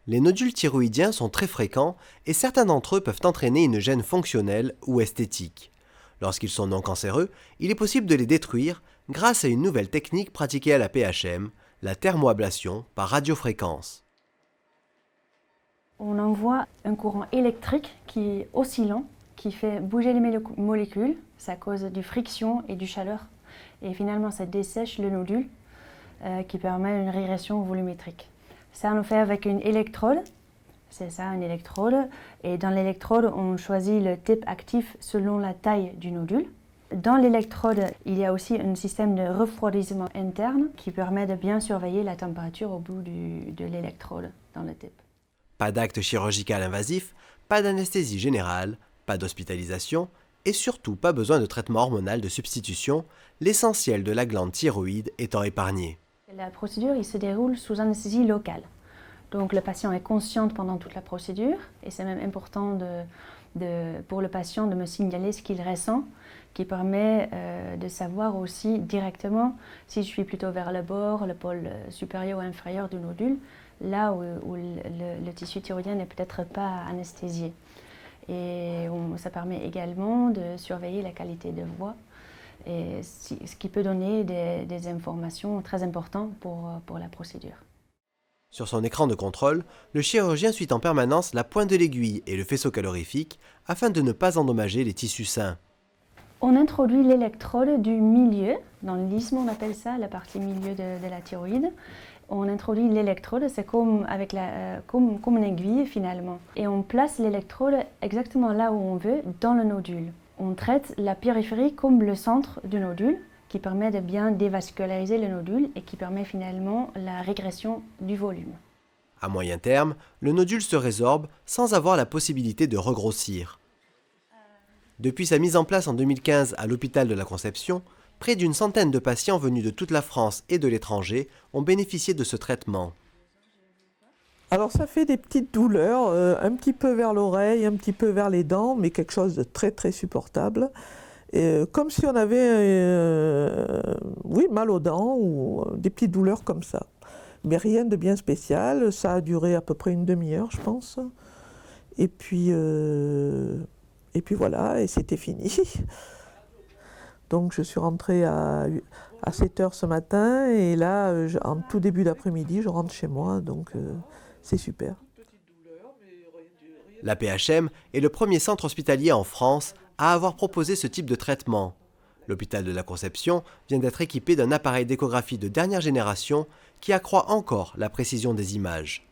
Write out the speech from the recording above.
Les nodules thyroïdiens sont très fréquents et certains d'entre eux peuvent entraîner une gêne fonctionnelle ou esthétique. Lorsqu'ils sont non cancéreux, il est possible de les détruire grâce à une nouvelle technique pratiquée à la PHM, la thermoablation par radiofréquence. On envoie un courant électrique qui est oscillant, qui fait bouger les molécules, ça cause du friction et du chaleur. Et finalement, ça dessèche le nodule, qui permet une régression volumétrique. Ça, on le fait avec une électrode. C'est ça, une électrode. Et dans l'électrode, on choisit le type actif selon la taille du nodule. Dans l'électrode, il y a aussi un système de refroidissement interne qui permet de bien surveiller la température au bout de l'électrode dans le type. Pas d'acte chirurgical invasif, pas d'anesthésie générale, pas d'hospitalisation et surtout pas besoin de traitement hormonal de substitution, l'essentiel de la glande thyroïde étant épargné. La procédure il se déroule sous anesthésie locale. Donc le patient est conscient pendant toute la procédure et c'est même important pour le patient de me signaler ce qu'il ressent, qui permet de savoir aussi directement si je suis plutôt vers le bord, le pôle supérieur ou inférieur du nodule, là où le tissu thyroïdien n'est peut-être pas anesthésié. Et ça permet également de surveiller la qualité de voix, et ce qui peut donner des informations très importantes pour la procédure. Sur son écran de contrôle, le chirurgien suit en permanence la pointe de l'aiguille et le faisceau calorifique afin de ne pas endommager les tissus sains. On introduit l'électrode du milieu, dans l'isthme on appelle ça, la partie milieu de la thyroïde. On introduit l'électrode, c'est comme une aiguille finalement. Et on place l'électrode exactement là où on veut, dans le nodule. On traite la périphérie comme le centre du nodule, qui permet de bien dévasculariser le nodule et qui permet finalement la régression du volume. À moyen terme, le nodule se résorbe sans avoir la possibilité de regrossir. Depuis sa mise en place en 2015 à l'hôpital de la Conception, près d'une centaine de patients venus de toute la France et de l'étranger ont bénéficié de ce traitement. Alors ça fait des petites douleurs, un petit peu vers l'oreille, un petit peu vers les dents, mais quelque chose de très très supportable. Comme si on avait mal aux dents ou des petites douleurs comme ça. Mais rien de bien spécial, ça a duré à peu près une demi-heure je pense. Et puis voilà, et c'était fini. Donc je suis rentrée à 7h ce matin et là, en tout début d'après-midi, je rentre chez moi, donc c'est super. La PHM est le premier centre hospitalier en France à avoir proposé ce type de traitement. L'hôpital de la Conception vient d'être équipé d'un appareil d'échographie de dernière génération qui accroît encore la précision des images.